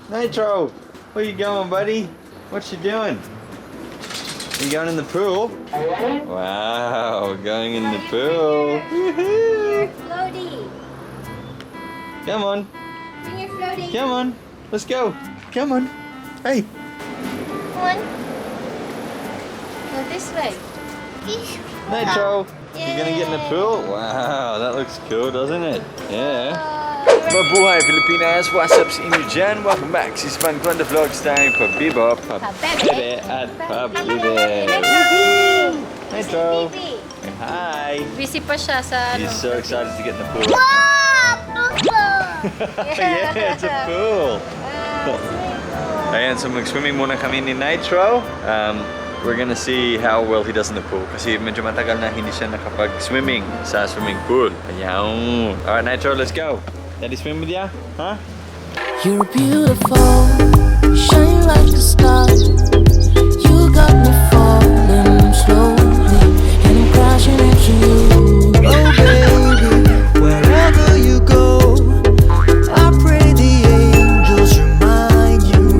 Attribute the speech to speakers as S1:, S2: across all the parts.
S1: Nitro, where you going, buddy? What you doing? You going in the pool? Wow, going in the pool. Woohoo!
S2: Floaty.
S1: Come on,
S2: Bring your floaty.
S1: come on, let's go. Come on. Hey.
S2: Come on. Go this way.
S1: Nitro, you're gonna get in the pool? Wow, that looks cool, doesn't it? Yeah. Mabuhay Pilipinas, what's up sa inyo dyan? Welcome back sa Span Kwanda Vlogs tayong Pabibop, Pabebe at Pabibe. Nitro. Hi.
S2: Busy pa siya sa
S1: He's so excited to get in the pool.
S2: Yeah.
S1: Yeah, it's a pool. Ayan, so mag-swimming muna kami ni Nitro. We're gonna see how well he does in the pool kasi medyo matagal na hindi siya nakapag-swimming sa swimming pool. Ayan. Alright, Nitro, let's go. Daddy swim with ya? Huh?
S3: You're beautiful, shine like a star. You got me falling slowly, and I'm crashing into you. Oh baby, wherever you go, I pray the angels remind you.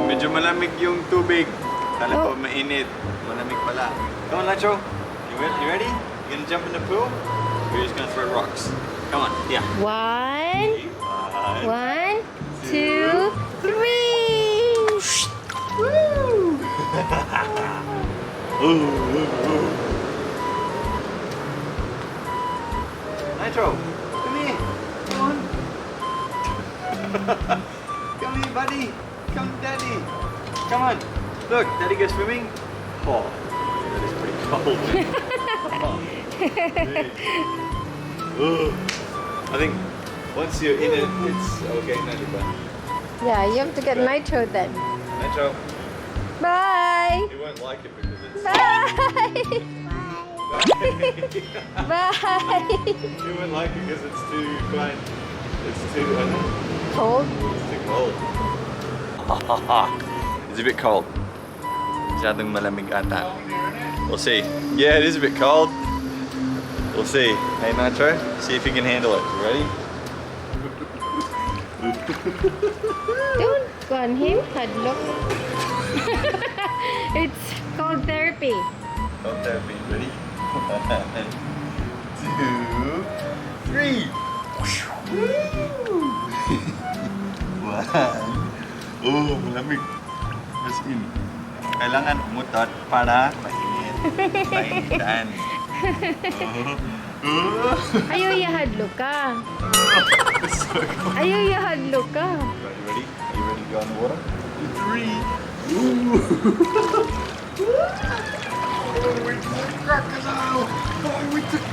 S1: Medyo malamig yung tubig. Kala ko mainit. Malamig pala. Come on, Nitro. You ready? You gonna jump in the pool? We're just gonna throw rocks. Come on, yeah.
S2: One, 2, 3.
S1: Nitro, come here. Come on. Come here, buddy. Come, Daddy. Come on. Look, Daddy goes swimming. Oh, that is pretty cold. I think once you're in it, it's okay. No, you're fine.
S2: Yeah, you have to get Nitro then.
S1: Nitro,
S2: Bye.
S1: you won't like it because it's.
S2: Bye.
S1: Bye.
S2: Bye.
S1: You won't like it because it's too fine. It's too.
S2: Cold.
S1: It's too cold. It's a bit cold. Masyadong malamig ata. We'll see. Yeah, it is a bit cold. We'll see. Hey Nitro, see if you can handle it. You ready?
S2: Don't go on him, Hadlock. It's called therapy.
S1: Cold therapy. Ready? 1, 2, 3. Oh, malamig. As in, kailangan umutot para mainit. Mainitan.
S2: Ayaw yahadlok ka. Ayaw yahadlok ka.
S1: Are you ready? Are you ready to go in the water? 3. Oh, we took crocodile! Oh, we took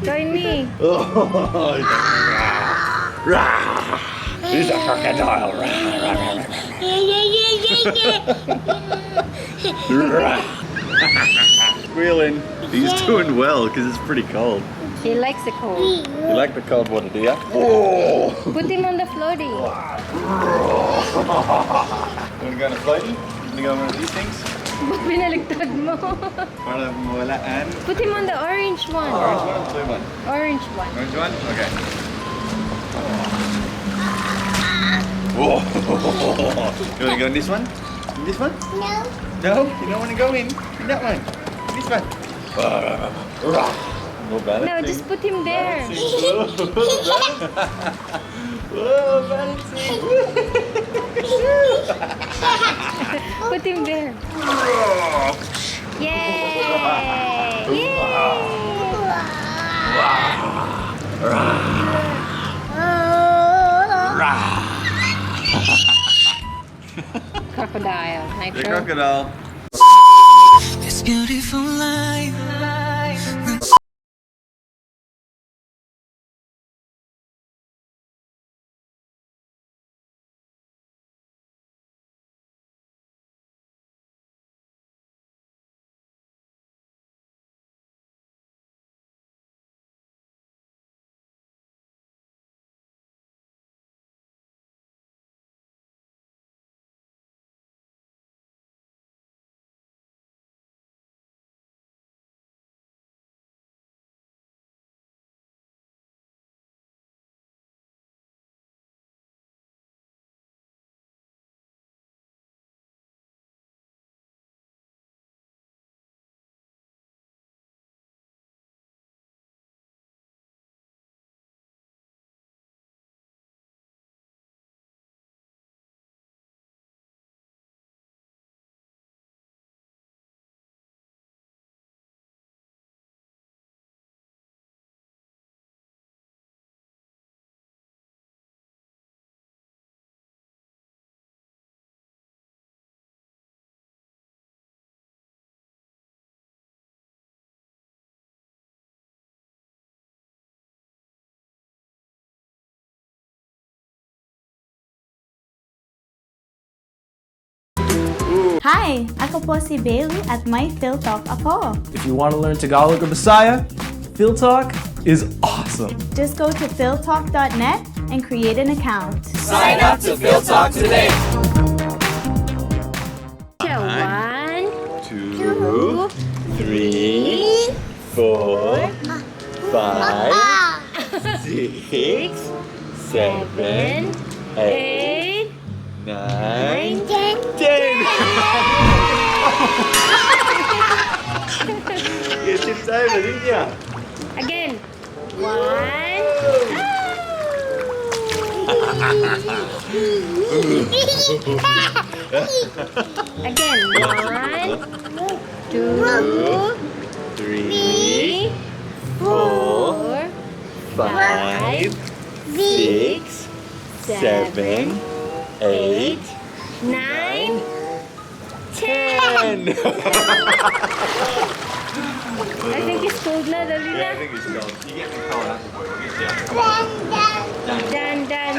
S2: Join me.
S1: Oh, he's a crocodile. Squealing. He's doing well because it's pretty cold.
S2: He likes the cold.
S1: You like the cold water, do you? Oh!
S2: Put him on the floaty.
S1: You want to go on a floaty? You want to go on one of these things?
S2: Binaligtad mo.
S1: Para mawalaan.
S2: Put him on the orange one.
S1: Orange one or the blue one?
S2: Orange one.
S1: Orange one? Okay. Whoa! You want to go in this one? In this one?
S3: No.
S1: No? You don't want to go in that one? This one? No balancing.
S2: No, just put him there.
S1: Whoa, balancing.
S2: Put him there. Yay! Crocodile.
S1: The
S2: Nitro.
S1: crocodile.
S3: This beautiful life.
S4: Hi! Ako po si Bailey at may Phil Talk ako.
S5: If you want to learn Tagalog or Bisaya, Phil Talk is awesome.
S4: Just go to philtalk.net and create an account.
S5: Sign up to Phil Talk today.
S2: 1,
S1: 2, 3, 4, 5, 6, 7, 8, 9, 10. Get your time, didn't ya?
S2: Again. 1. Again. 1, 2,
S1: 3,
S2: 4,
S1: 5, 6, 7, 8,
S2: 9,
S1: 10.
S2: I think it's cold na, dali
S1: Yeah, I
S2: na.
S1: think it's gone. You get me calling out the boy. We'll get
S2: Dan.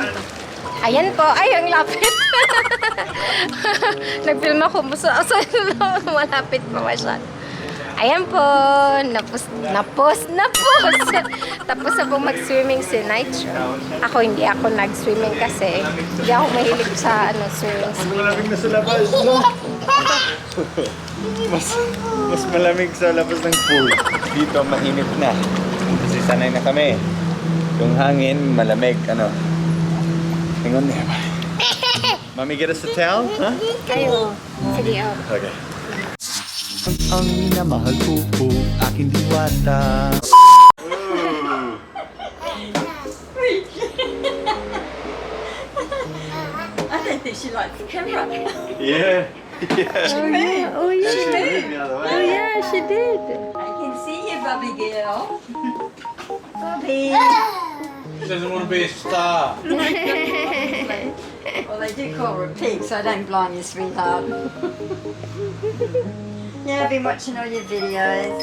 S2: Ayan po, ay ang lapit. Nagfilm ako, malapit pa masyad. Ayan po, napos. Tapos na po mag-swimming si Nitro. Ako hindi ako nag-swimming kasi hindi ako mahilig sa swimming.
S1: Malamig na sa labas, no? mas malamig sa labas ng pool. Dito mainit na. Kasi sanay na kami. Yung hangin, malamig, Hang on there, buddy. Mommy, get us a towel? Huh?
S2: Kayo, sige oh.
S1: Okay.
S5: Ang minamahal ko po, aking diwata.
S6: I don't think she likes the camera.
S1: Yeah.
S2: Oh yeah.
S1: She moved the other way.
S2: Oh yeah, she did.
S6: I can see you, Bobby girl. Bobby.
S7: She doesn't want to be a star.
S6: Well, they do call her a pig, so don't blind you, sweetheart. Yeah, I've been watching all your videos.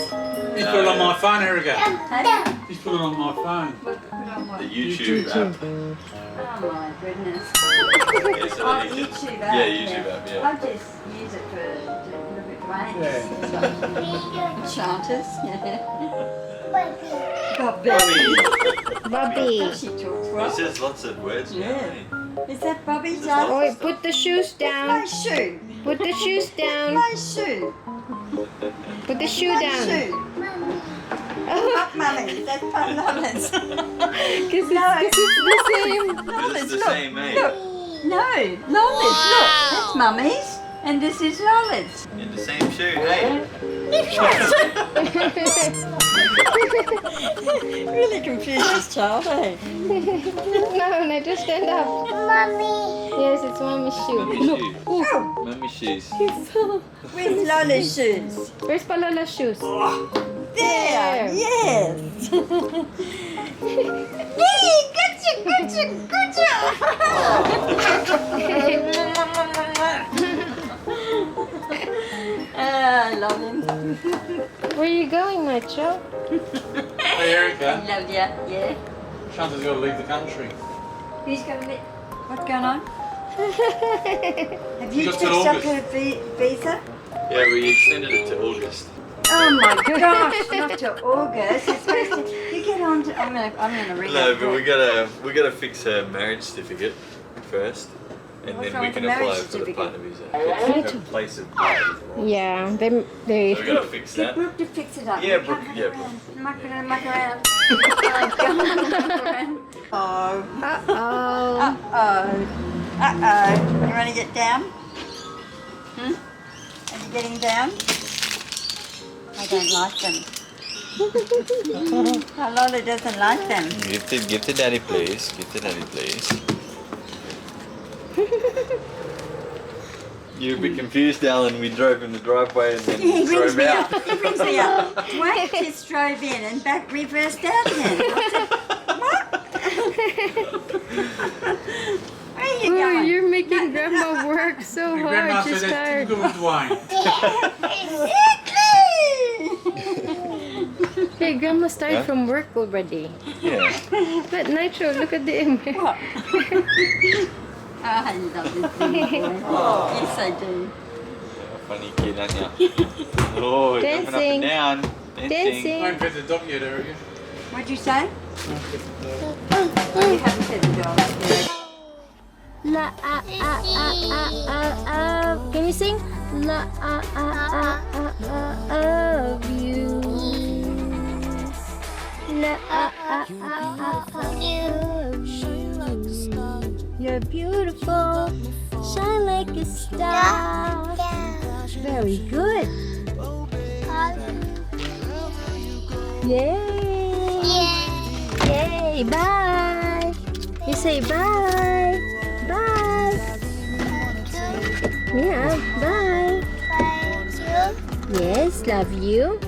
S7: He's put it on my phone here again.
S6: Hey?
S7: He's put it on my phone.
S6: Put on what?
S1: The YouTube app.
S6: Oh my goodness.
S1: Yeah, so
S6: Oh,
S1: that you can-
S6: YouTube app.
S1: Yeah, YouTube app, yeah.
S6: I just use it for look at Dwaine. Chanters, yeah. Bobby.
S2: Bobby.
S6: She talks
S1: He
S6: well.
S1: says lots of words now.
S6: Yeah. Is that Bobby,
S1: This
S6: darling?
S2: Oh, wait, put the shoes
S6: My
S2: down.
S6: shoe.
S2: Put the shoes down.
S6: My shoe.
S2: Put the shoe
S6: My
S2: down.
S6: shoe. Not mummy, that's Palola's.
S2: Because
S6: No.
S2: it's the same.
S1: It's the
S6: look,
S1: same, mate.
S6: Look. No, Lola's, look. That's mummy's. And this is Lola's.
S1: In the same shoe, hey?
S6: Really confused this child, eh?
S2: No, just stand up. Mommy. Yes, it's mommy's shoe.
S1: Mummy's shoes.
S6: Oh,
S1: Mummy's shoes.
S6: where's Lola's shoes?
S2: Where's Palola's shoes?
S6: There, yes. Yay, gotcha. I love him.
S2: Where are you going, Nitro?
S7: Hey, Erica.
S6: I love ya, yeah.
S7: Shanta's got to leave the country.
S6: Who's going to what's going on? Have you
S7: Just
S6: fixed
S7: till
S6: up
S7: August.
S6: her visa?
S1: Yeah, we extended it to August.
S6: Oh my gosh, not till August. It's supposed to, you get on to, I'm gonna read
S1: No,
S6: that
S1: but
S6: book.
S1: we gotta fix her marriage certificate first, and
S6: What's
S1: then
S6: wrong
S1: we
S6: with
S1: can
S6: the marriage
S1: apply for the
S6: certificate?
S1: partner visa. Her place of birth is wrong.
S2: Yeah, they.
S1: So we gotta fix
S6: Get
S1: that.
S6: Brooke to fix it up.
S1: Yeah, Brooke, yeah,
S6: Muck around. Oh, God. Oh.
S2: Uh-oh.
S6: Uh-oh. You want to get down? Hmm? Are you getting down? I don't like them. Lola doesn't like them.
S1: Give to daddy, please. Give to daddy, please. You'd be confused, Alan. We drove in the driveway and then
S6: He brings
S1: drove
S6: me
S1: out.
S6: up. He brings me up. Dwayne just drove in and back reversed out again. I said, what? Where are you
S2: Oh,
S6: going?
S2: you're making Grandma work so
S7: And
S2: hard.
S7: Grandma
S2: She's
S7: said,
S2: tired.
S7: "Go with Dwaine."
S2: Hey, Grandma started
S1: Yeah?
S2: from work already.
S1: Yeah.
S2: But Nitro, look at the image.
S6: What? Oh, I love this thing. Yes, I do.
S1: Funny kid, aren't you? Oh, jumping up
S2: Dancing.
S1: and down.
S2: Dancing.
S7: I haven't fed the dog yet, Erica.
S6: What'd you say? Oh, you haven't fed the dog.
S2: La Can you sing? La of you. La of you. You're beautiful. Shine like a star. Very good. Yay! Yay! Bye. You say bye. Bye. Yeah. Bye. Yes. Love you.